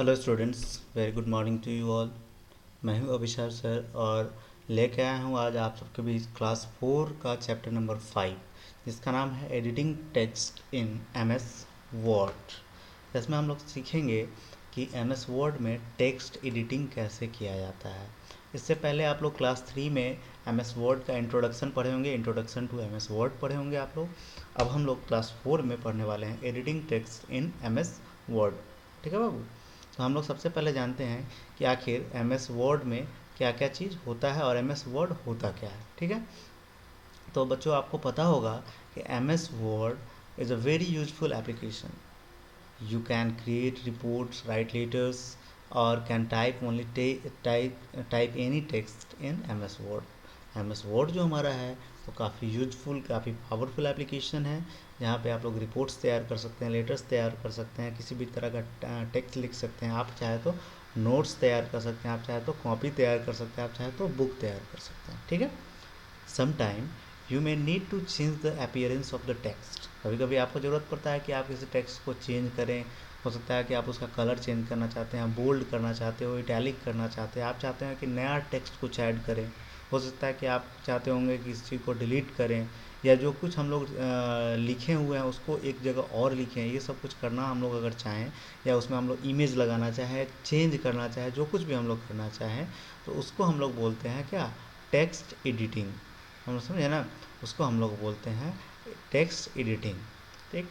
Hello students, very good morning to you all. मैं हूं अभिषेक sir और लेके आया हूं आज आप सबके बीच क्लास 4 का चैप्टर नंबर 5 जिसका नाम है editing text in MS word. इसमें हम लोग सीखेंगे कि एमएस वर्ड में टेक्स्ट एडिटिंग कैसे किया जाता है। इससे पहले आप लोग क्लास 3 में एमएस वर्ड का इंट्रोडक्शन पढ़े होंगे, इंट्रोडक्शन टू एमएस वर्ड पढ़े होंगे आप लोग। अब हम लोग क्लास 4 में पढ़ने वाले हैं editing text in MS word. ठीक है बाबू। तो हम लोग सबसे पहले जानते हैं कि आखिर एम एस वर्ड में क्या क्या चीज़ होता है और एम एस वर्ड होता क्या है। ठीक है, तो बच्चों आपको पता होगा कि M S Word is a very useful application. You can create reports, write letters, or can type only type any text in MS Word. MS Word जो हमारा है वो काफ़ी यूजफुल, काफ़ी पावरफुल एप्लीकेशन है जहाँ पे आप लोग रिपोर्ट्स तैयार कर सकते हैं, लेटर्स तैयार कर सकते हैं, किसी भी तरह का टेक्स्ट लिख सकते हैं। आप चाहे तो नोट्स तैयार कर सकते हैं, आप चाहे तो कॉपी तैयार कर सकते हैं, आप चाहे तो बुक तैयार कर सकते हैं। ठीक है, sometime you may need to change the appearance of the text. कभी कभी आपको ज़रूरत पड़ता है कि आप किसी टेक्स्ट को चेंज करें। हो सकता है कि आप उसका कलर चेंज करना चाहते हैं, बोल्ड करना चाहते हो, इटैलिक करना चाहते हैं, आप चाहते हैं कि नया टेक्स्ट कुछ ऐड करें। हो सकता है कि आप चाहते होंगे कि इस चीज़ को डिलीट करें या जो कुछ हम लोग लिखे हुए हैं उसको एक जगह और लिखें। ये सब कुछ करना हम लोग अगर चाहें या उसमें हम लोग इमेज लगाना चाहें, चेंज करना चाहें, जो कुछ भी हम लोग करना चाहें तो उसको हम लोग बोलते हैं क्या, टेक्स्ट एडिटिंग। हम लोग समझे ना, उसको हम लोग बोलते हैं टेक्स्ट एडिटिंग। ठीक,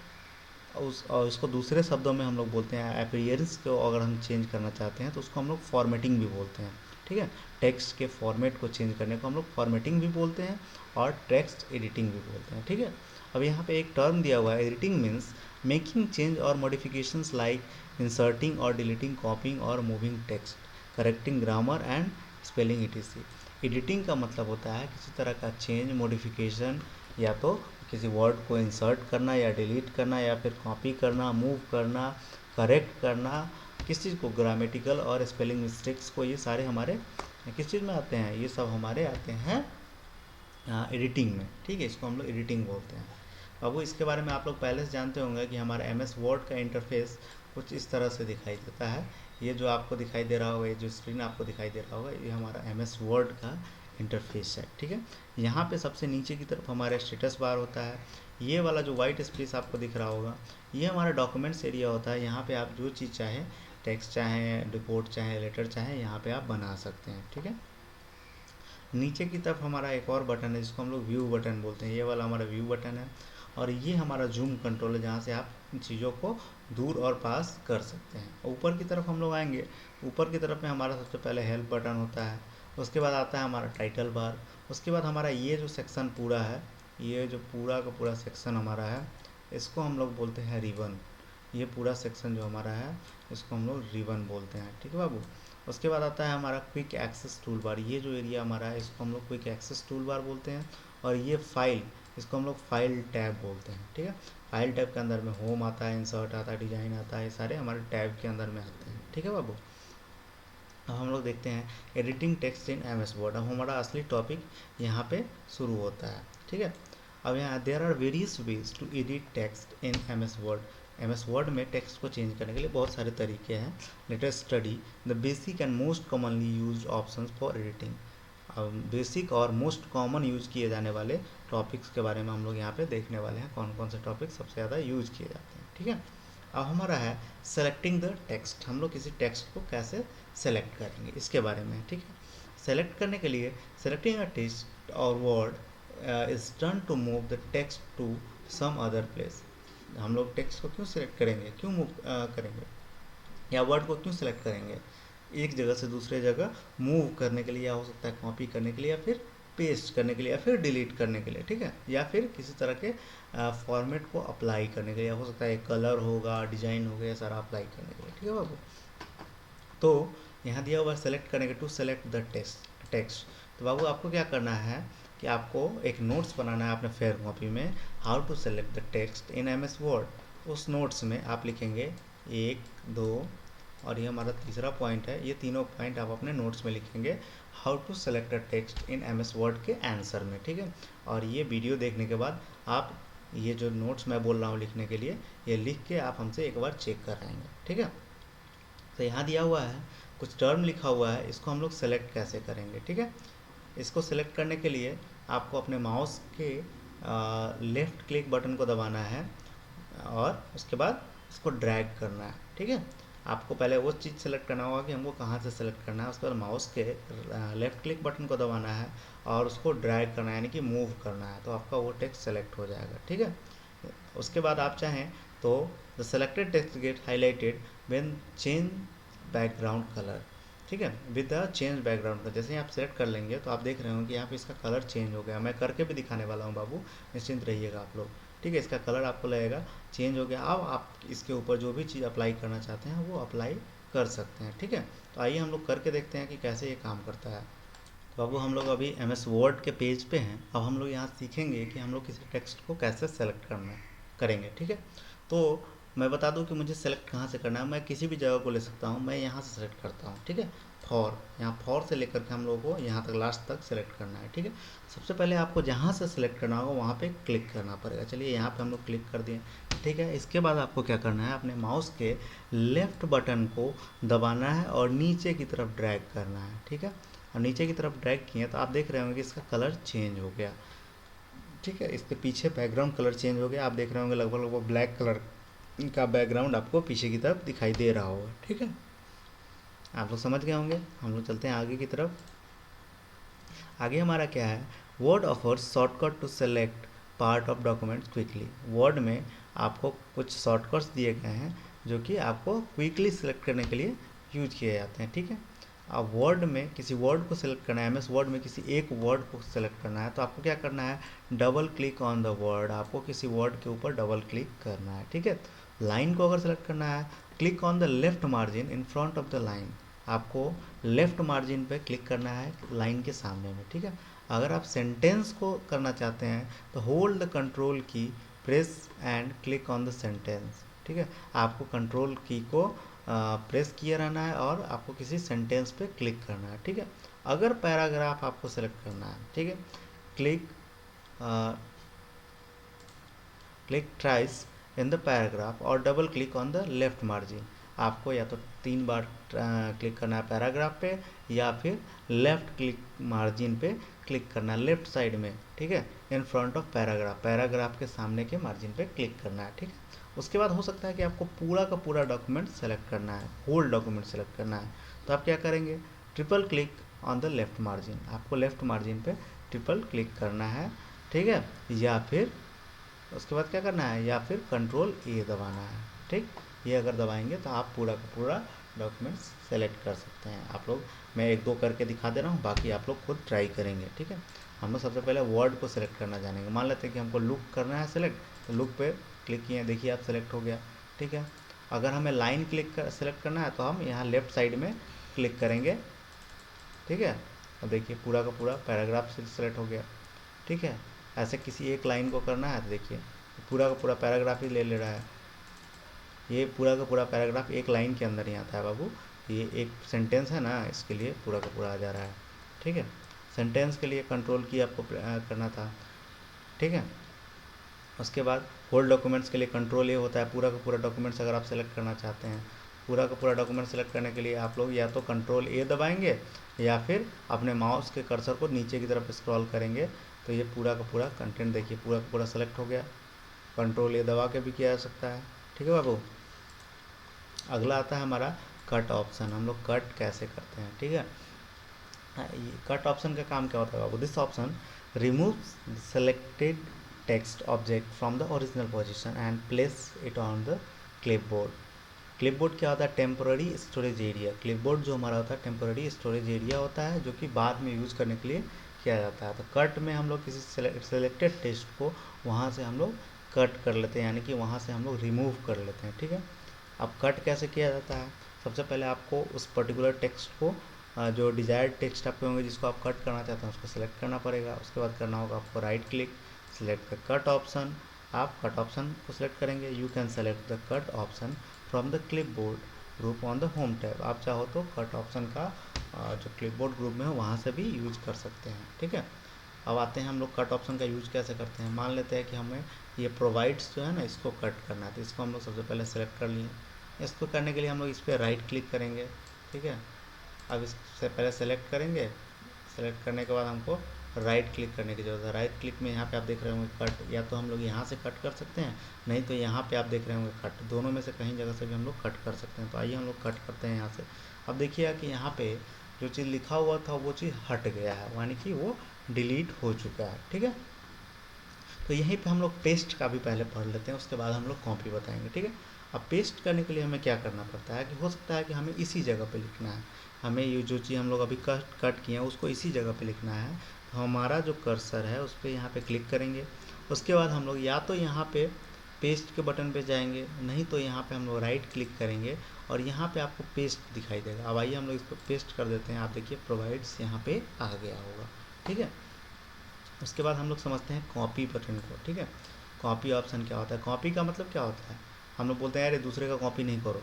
और उसको दूसरे शब्दों में हम लोग बोलते हैं अपीयरेंस को अगर हम चेंज करना चाहते हैं तो उसको हम लोग फॉर्मेटिंग भी बोलते हैं। ठीक है, टेक्स्ट के फॉर्मेट को चेंज करने को हम लोग फॉर्मेटिंग भी बोलते हैं और टेक्स्ट एडिटिंग भी बोलते हैं। ठीक है, अब यहाँ पे एक टर्म दिया हुआ है, एडिटिंग मीन्स मेकिंग चेंज और मॉडिफिकेशंस लाइक इंसर्टिंग और डिलीटिंग, कॉपिंग और moving text, correcting grammar and spelling etc। Editing का मतलब होता है किसी तरह का चेंज, मॉडिफिकेशन, या तो किसी वर्ड को इंसर्ट करना या डिलीट करना या फिर कॉपी करना, मूव करना, करेक्ट करना, किस चीज़ को, ग्रामेटिकल और स्पेलिंग मिस्टेक्स को। ये सारे हमारे किस चीज़ में आते हैं, ये सब हमारे आते हैं एडिटिंग में। ठीक है, इसको हम लोग एडिटिंग बोलते हैं। अब वो इसके बारे में आप लोग पहले से जानते होंगे कि हमारा एम एस वर्ड का इंटरफेस कुछ इस तरह से दिखाई देता है। ये जो आपको दिखाई दे रहा होगा, ये जो स्क्रीन आपको दिखाई दे रहा होगा, ये हमारा एम एस वर्ड का इंटरफेस है। ठीक है, यहाँ पे सबसे नीचे की तरफ हमारा स्टेटस बार होता है। ये वाला जो वाइट स्पेस आपको दिख रहा होगा, ये हमारा डॉक्यूमेंट्स एरिया होता है। यहाँ पे आप जो चीज़ चाहें, टेक्स्ट चाहें, रिपोर्ट चाहें, लेटर चाहें, यहाँ पे आप बना सकते हैं। ठीक है, नीचे की तरफ हमारा एक और बटन है जिसको हम लोग व्यू बटन बोलते हैं। ये वाला हमारा व्यू बटन है और ये हमारा जूम कंट्रोल है जहाँ से आप चीज़ों को दूर और पास कर सकते हैं। ऊपर की तरफ हम लोग आएंगे, ऊपर की तरफ में हमारा सबसे पहले हेल्प बटन होता है, उसके बाद आता है हमारा टाइटल बार, उसके बाद हमारा ये जो सेक्शन पूरा है, ये जो पूरा का पूरा सेक्शन हमारा है, इसको हम लोग बोलते हैं रिबन। ये पूरा सेक्शन जो हमारा है इसको हम लोग रिबन बोलते हैं। ठीक है बाबू, उसके बाद आता है हमारा क्विक एक्सेस टूल बार। ये जो एरिया हमारा है इसको हम लोग क्विक एक्सेस टूल बार बोलते हैं। और ये फाइल, इसको हम लोग फाइल टैब बोलते हैं। ठीक है, फाइल टैब के अंदर में होम आता है, इंसर्ट आता है, डिजाइन आता है, ये सारे हमारे टैब के अंदर में आते हैं। ठीक है बाबू, अब हम लोग देखते हैं editing text in M S Word. अब हमारा असली टॉपिक यहाँ पे शुरू होता है। ठीक है, अब यहाँ there are various ways to edit text in M S Word. M S Word में टेक्स्ट को चेंज करने के लिए बहुत सारे तरीके हैं। Let us study the basic and most commonly used options for editing. अब बेसिक और मोस्ट कॉमन यूज किए जाने वाले टॉपिक्स के बारे में हम लोग यहाँ पे देखने वाले हैं, कौन कौन से टॉपिक सबसे ज़्यादा यूज किए जाते हैं। ठीक है, अब हमारा है सेलेक्टिंग द टेक्स्ट। हम लोग किसी टेक्स्ट को कैसे सेलेक्ट करेंगे इसके बारे में। ठीक है, सेलेक्ट करने के लिए selecting a text or word is done to move the text to some other place. हम लोग टेक्स्ट को क्यों सेलेक्ट करेंगे, क्यों मूव करेंगे, या वर्ड को क्यों सेलेक्ट करेंगे, एक जगह से दूसरे जगह मूव करने के लिए, या हो सकता है कॉपी करने के लिए, या फिर पेस्ट करने के लिए, या फिर डिलीट करने के लिए। ठीक है, या फिर किसी तरह के फॉर्मेट को अप्लाई करने के लिए, हो सकता है कलर होगा, डिजाइन हो गया, सारा अप्लाई करने के लिए। ठीक है बाबू, तो यहाँ दिया हुआ सेलेक्ट करने के, टू सेलेक्ट द टेक्स्ट। तो बाबू आपको क्या करना है कि आपको एक नोट्स बनाना है अपने फेयर कॉपी में, how to select the text in M S Word. उस नोट्स में आप लिखेंगे 1, 2 और ये हमारा तीसरा पॉइंट है। ये तीनों पॉइंट आप अपने नोट्स में लिखेंगे, how to select a text in M S Word के आंसर में। ठीक है, और ये वीडियो देखने के बाद आप ये जो नोट्स मैं बोल रहा हूँ लिखने के लिए, ये लिख के आप हमसे एक बार चेक कराएंगे। ठीक है, तो यहाँ दिया हुआ है कुछ टर्म लिखा हुआ है, इसको हम लोग सेलेक्ट कैसे करेंगे, ठीक है। इसको सेलेक्ट करने के लिए आपको अपने माउस के लेफ़्ट क्लिक बटन को दबाना है और उसके बाद इसको ड्रैग करना है, ठीक है। आपको पहले वो चीज़ सेलेक्ट करना होगा कि हमको कहाँ से सेलेक्ट करना है, उसके बाद माउस के लेफ़्ट क्लिक बटन को दबाना है और उसको ड्रैग करना है, यानी कि मूव करना है, तो आपका वो टेक्स्ट सेलेक्ट हो जाएगा, ठीक है। उसके बाद आप चाहें तो the selected text get highlighted when change background colour, ठीक है, with the change background colour. जैसे ही आप सेलेक्ट कर लेंगे तो आप देख रहे हो कि यहाँ पे इसका कलर चेंज हो गया। मैं करके भी दिखाने वाला हूँ बाबू, निश्चिंत रहिएगा आप लोग, ठीक है। इसका कलर आपको लगेगा चेंज हो गया। अब आप इसके ऊपर जो भी चीज़ अप्लाई करना चाहते हैं वो अप्लाई कर सकते हैं, ठीक है। तो आइए हम लोग करके देखते हैं कि कैसे ये काम करता है। तो बाबू हम लोग अभी MS वर्ड के पेज पे हैं। अब हम लोग यहाँ सीखेंगे कि हम लोग किसी टेक्स्ट को कैसे सेलेक्ट करेंगे, ठीक है। तो मैं बता दूं कि मुझे सेलेक्ट कहाँ से करना है। मैं किसी भी जगह को ले सकता हूँ, मैं यहाँ से सेलेक्ट करता हूँ, ठीक है। यहाँ फॉर से लेकर के हम लोगों को यहाँ तक लास्ट तक सेलेक्ट करना है, ठीक है। सबसे पहले आपको जहाँ से सेलेक्ट करना होगा वहाँ पे क्लिक करना पड़ेगा। चलिए यहाँ पे हम लोग क्लिक कर दिए, ठीक है। इसके बाद आपको क्या करना है, अपने माउस के लेफ़्ट बटन को दबाना है और नीचे की तरफ ड्रैग करना है, ठीक है। और नीचे की तरफ ड्रैग किए तो आप देख रहे होंगे कि इसका कलर चेंज हो गया, ठीक है। इसके पीछे बैकग्राउंड कलर चेंज हो गया। आप देख रहे होंगे लगभग ब्लैक कलर का बैकग्राउंड आपको पीछे की तरफ दिखाई दे रहा होगा, ठीक है। आप लोग समझ गए होंगे। हम लोग चलते हैं आगे की तरफ। आगे हमारा क्या है, Word offers shortcut to select part of document quickly. Word में आपको कुछ शॉर्टकट्स दिए गए हैं जो कि आपको क्विकली सेलेक्ट करने के लिए यूज किए जाते हैं, ठीक है। अब वर्ड में किसी वर्ड को सेलेक्ट करना है, MS वर्ड में किसी एक वर्ड को सेलेक्ट करना है, तो आपको क्या करना है, double click on the word. आपको किसी वर्ड के ऊपर डबल क्लिक करना है, ठीक है। लाइन को अगर सेलेक्ट करना है, click on the left margin in front of the line. आपको लेफ्ट मार्जिन पे क्लिक करना है लाइन के सामने में, ठीक है। अगर आप सेंटेंस को करना चाहते हैं तो होल्ड द कंट्रोल की, press and click on the sentence, ठीक है। आपको कंट्रोल की को प्रेस किए रहना है और आपको किसी सेंटेंस पे क्लिक करना है, ठीक है। अगर पैराग्राफ आपको सेलेक्ट करना है, ठीक है, click click thrice in the paragraph और double click on the left margin. आपको या तो 3 बार क्लिक करना है पैराग्राफ पे या फिर लेफ्ट क्लिक मार्जिन पे क्लिक करना है लेफ्ट साइड में, ठीक है, in front of paragraph. Paragraph के सामने के मार्जिन पे क्लिक करना है, ठीक है। उसके बाद हो सकता है कि आपको पूरा का पूरा डॉक्यूमेंट सेलेक्ट करना है, होल डॉक्यूमेंट सेलेक्ट करना है, तो आप क्या करेंगे, triple click on the left margin. आपको लेफ्ट मार्जिन पे ट्रिपल क्लिक करना है, ठीक है, या फिर उसके बाद क्या करना है, या फिर कंट्रोल A दबाना है, ठीक। ये अगर दबाएंगे तो आप पूरा का पूरा डॉक्यूमेंट सेलेक्ट कर सकते हैं। आप लोग, मैं 1-2 करके दिखा दे रहा हूँ, बाकी आप लोग खुद ट्राई करेंगे, ठीक है। हम लोग सबसे पहले वर्ड को सेलेक्ट करना जानेंगे। मान लेते हैं कि हमको लुक करना है सेलेक्ट, तो लुक पे क्लिक किए, देखिए आप सेलेक्ट हो गया, ठीक है। अगर हमें लाइन सेलेक्ट करना है तो हम यहाँ लेफ्ट साइड में क्लिक करेंगे, ठीक है। और देखिए पूरा का पूरा पैराग्राफ सेलेक्ट हो गया, ठीक है। ऐसे किसी एक लाइन को करना है तो देखिए पूरा का पूरा पैराग्राफ ही ले रहा है। ये पूरा का पूरा पैराग्राफ एक लाइन के अंदर ही आता है बाबू। ये एक सेंटेंस है ना, इसके लिए पूरा का पूरा आ जा रहा है, ठीक है। सेंटेंस के लिए कंट्रोल की आपको करना था, ठीक है। उसके बाद होल डॉक्यूमेंट्स के लिए कंट्रोल ये होता है। पूरा का पूरा डॉक्यूमेंट्स अगर आप सेलेक्ट करना चाहते हैं, पूरा का पूरा डॉक्यूमेंट सेलेक्ट करने के लिए आप लोग या तो कंट्रोल A दबाएंगे या फिर अपने माउस के कर्सर को नीचे की तरफ स्क्रॉल करेंगे, तो ये पूरा का पूरा कंटेंट देखिए पूरा का पूरा सेलेक्ट हो गया। कंट्रोल A दबा के भी किया जा सकता है, ठीक है बाबू। अगला आता है हमारा कट ऑप्शन। हम लोग कट कैसे करते हैं, ठीक है। कट ऑप्शन का काम क्या होता है बाबू, this option removes selected text object from the original position and place it on the clipboard. Clipboard क्या होता है, टेम्पोररी स्टोरेज एरिया। क्लिपबोर्ड जो हमारा होता है टेम्पोररी स्टोरेज एरिया होता है, जो कि बाद में यूज़ करने के लिए किया जाता है। तो कट में हम लोग किसी सेलेक्टेड टेक्स्ट को वहाँ से हम लोग कट कर लेते हैं, यानी कि वहाँ से हम लोग रिमूव कर लेते हैं, ठीक है। अब कट कैसे किया जाता है, सबसे पहले आपको उस पर्टिकुलर टेक्स्ट को, जो डिजायर्ड टेक्स्ट आपके होंगे जिसको आप कट करना चाहते हैं, उसको सेलेक्ट करना पड़ेगा। उसके बाद करना होगा आपको right click, select the cut option. आप कट ऑप्शन को सिलेक्ट करेंगे। You can select the cut option from the clipboard group on the home tab. आप चाहो तो कट ऑप्शन का जो क्लिपबोर्ड ग्रुप में है वहाँ से भी यूज कर सकते हैं, ठीक है। अब आते हैं हम लोग कट ऑप्शन का यूज कैसे करते हैं। मान लेते हैं कि हमें ये प्रोवाइड्स जो है ना, इसको कट करना है, तो इसको हम लोग सबसे पहले सेलेक्ट कर लिए, इसको करने के लिए हम लोग इस पर राइट क्लिक करेंगे, ठीक है। अब इससे पहले सेलेक्ट करेंगे, सेलेक्ट करने के बाद हमको राइट क्लिक करने की ज़रूरत है। राइट क्लिक में यहाँ पे आप देख रहे होंगे कट, या तो हम लोग यहाँ से कट कर सकते हैं, नहीं तो यहाँ पे आप देख रहे होंगे कट, दोनों में से कहीं जगह से भी हम लोग कट कर सकते हैं। तो आइए हम लोग कट करते हैं यहाँ से। अब देखिए कि यहाँ पे जो चीज़ लिखा हुआ था वो चीज़ हट गया है, यानी कि वो डिलीट हो चुका है, ठीक है। तो यहीं पे हम लोग पेस्ट का भी पहले पढ़ लेते हैं, उसके बाद हम लोग कॉपी बताएंगे, ठीक है। अब पेस्ट करने के लिए हमें क्या करना पड़ता है कि हो सकता है कि हमें इसी जगह पे लिखना है, हमें ये जो चीज़ हम लोग अभी कट किए हैं उसको इसी जगह पे लिखना है। तो हमारा जो कर्सर है उस पर यहाँ पे क्लिक करेंगे, उसके बाद हम लोग या तो यहाँ पे पेस्ट के बटन पे जाएंगे, नहीं तो यहाँ पे हम लोग राइट क्लिक करेंगे और यहाँ पे आपको पेस्ट दिखाई देगा। अब आइए हम लोग इसको पेस्ट कर देते हैं। आप देखिए प्रोवाइड्स यहाँ पे आ गया होगा, ठीक है। उसके बाद हम लोग समझते हैं कॉपी बटन को, ठीक है। कॉपी ऑप्शन क्या होता है? कॉपी का मतलब क्या होता है? हम लोग बोलते हैं अरे दूसरे का कॉपी नहीं करो,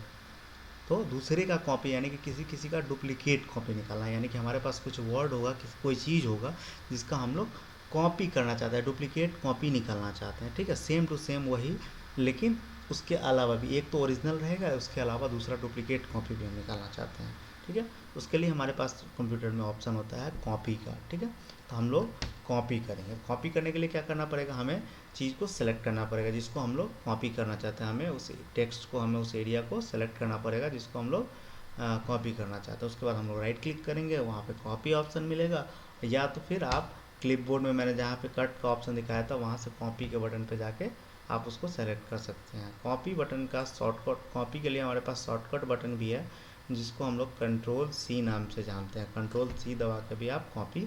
तो दूसरे का कॉपी यानी कि किसी का डुप्लीकेट कॉपी निकालना, यानी कि हमारे पास कुछ वर्ड होगा, कोई चीज़ होगा जिसका हम लोग कॉपी करना चाहते हैं, डुप्लीकेट कॉपी निकालना चाहते हैं, ठीक है। सेम टू सेम वही, लेकिन उसके अलावा भी एक तो ओरिजिनल रहेगा, उसके अलावा दूसरा डुप्लीकेट कॉपी भी हम निकालना चाहते हैं, ठीक है। उसके लिए हमारे पास कंप्यूटर में ऑप्शन होता है कॉपी का, ठीक है। तो हम लोग कॉपी करेंगे। कॉपी करने के लिए क्या करना पड़ेगा? हमें चीज़ को सेलेक्ट करना पड़ेगा जिसको हम लोग कॉपी करना चाहते हैं, हमें उस टेक्स्ट को, हमें उस एरिया को सेलेक्ट करना पड़ेगा जिसको हम लोग कॉपी करना चाहते हैं। उसके बाद हम लोग राइट क्लिक करेंगे, वहाँ पे कॉपी ऑप्शन मिलेगा, या तो फिर आप क्लिपबोर्ड में मैंने जहाँ पे कट का ऑप्शन दिखाया था वहाँ से कॉपी के बटन पे जाके आप उसको सेलेक्ट कर सकते हैं। कॉपी बटन का शॉर्टकट, कॉपी के लिए हमारे पास शॉर्टकट बटन भी है जिसको हम लोग कंट्रोल सी नाम से जानते हैं। कंट्रोल सी दबा के भी आप कॉपी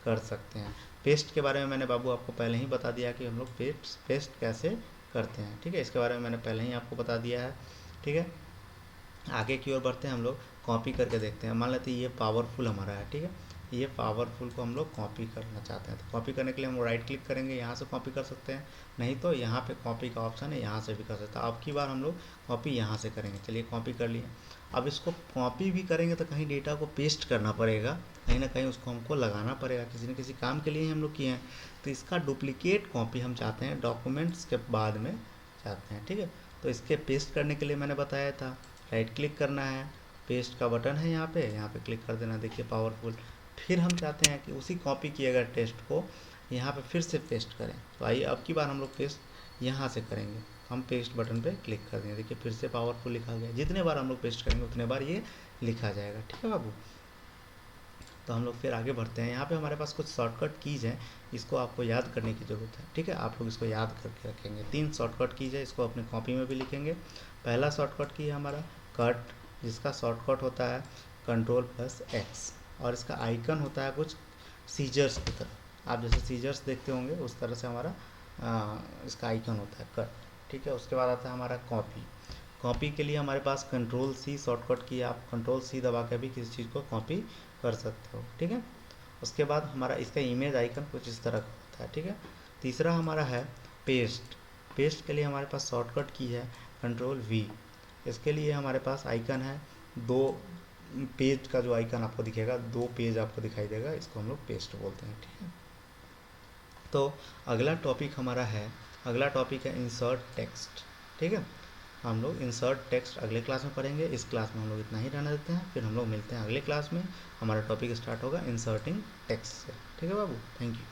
कर सकते हैं। पेस्ट के बारे में मैंने बाबू आपको पहले ही बता दिया कि हम लोग पेस्ट कैसे करते हैं, ठीक है। इसके बारे में मैंने पहले ही आपको बता दिया है, ठीक है। आगे की ओर बढ़ते हैं, हम लोग कॉपी करके देखते हैं। मान लेते हैं ये पावरफुल हमारा है, ठीक है। ये पावरफुल को हम लोग कॉपी करना चाहते हैं, तो कॉपी करने के लिए हम राइट क्लिक करेंगे, यहाँ से कॉपी कर सकते हैं, नहीं तो यहाँ पे कॉपी का ऑप्शन है, यहाँ से भी कर सकते हैं। अब की बार हम लोग कॉपी यहाँ से करेंगे। चलिए कॉपी कर लिए। अब इसको कॉपी भी करेंगे तो कहीं डेटा को पेस्ट करना पड़ेगा, कहीं ना कहीं उसको हमको लगाना पड़ेगा, किसी न किसी काम के लिए हम लोग किए हैं। तो इसका डुप्लीकेट कॉपी हम चाहते हैं, डॉक्यूमेंट्स के बाद में चाहते हैं, ठीक है। तो इसके पेस्ट करने के लिए मैंने बताया था राइट क्लिक करना है, पेस्ट का बटन है यहाँ पे क्लिक कर देना। देखिए पावरफुल। फिर हम चाहते हैं कि उसी कॉपी किए गए टेक्स्ट को यहाँ पे फिर से पेस्ट करें। तो आइए अब की बार हम लोग पेस्ट यहाँ से करेंगे। हम पेस्ट बटन पे क्लिक कर देंगे, देखिए फिर से पावरफुल लिखा गया। जितने बार हम लोग पेस्ट करेंगे उतने बार ये लिखा जाएगा, ठीक है बाबू। तो हम लोग फिर आगे बढ़ते हैं। यहाँ पे हमारे पास कुछ शॉर्टकट कीज हैं, इसको आपको याद करने की ज़रूरत है, ठीक है। आप लोग इसको याद करके रखेंगे। 3 शॉर्टकट कीज है, इसको अपने कॉपी में भी लिखेंगे। पहला शॉर्टकट की है हमारा कट, जिसका शॉर्टकट होता है Ctrl+X, और इसका आइकन होता है कुछ सीजर्स की तरह। आप जैसे सीजर्स देखते होंगे उस तरह से हमारा इसका आइकन होता है कट, ठीक है। उसके बाद आता है हमारा कॉपी। कॉपी के लिए हमारे पास Ctrl+C शॉर्टकट की, आप Ctrl+C दबा के भी किसी चीज़ को कॉपी कर सकते हो, ठीक है। उसके बाद हमारा इसका इमेज आइकन कुछ इस तरह का होता है, ठीक है। तीसरा हमारा है पेस्ट। पेस्ट के लिए हमारे पास शॉर्टकट की है Ctrl+V। इसके लिए हमारे पास आइकन है 2 पेज का, जो आइकन आपको दिखेगा 2 पेज आपको दिखाई देगा, इसको हम लोग पेस्ट बोलते हैं, ठीक है। तो अगला टॉपिक हमारा है, अगला टॉपिक है इंसर्ट टेक्स्ट, ठीक है। हम लोग इंसर्ट टेक्स्ट अगले क्लास में पढ़ेंगे। इस क्लास में हम लोग इतना ही रहने देते हैं, फिर हम लोग मिलते हैं अगले क्लास में। हमारा टॉपिक स्टार्ट होगा इंसर्टिंग टेक्स्ट से, ठीक है बाबू। Thank you.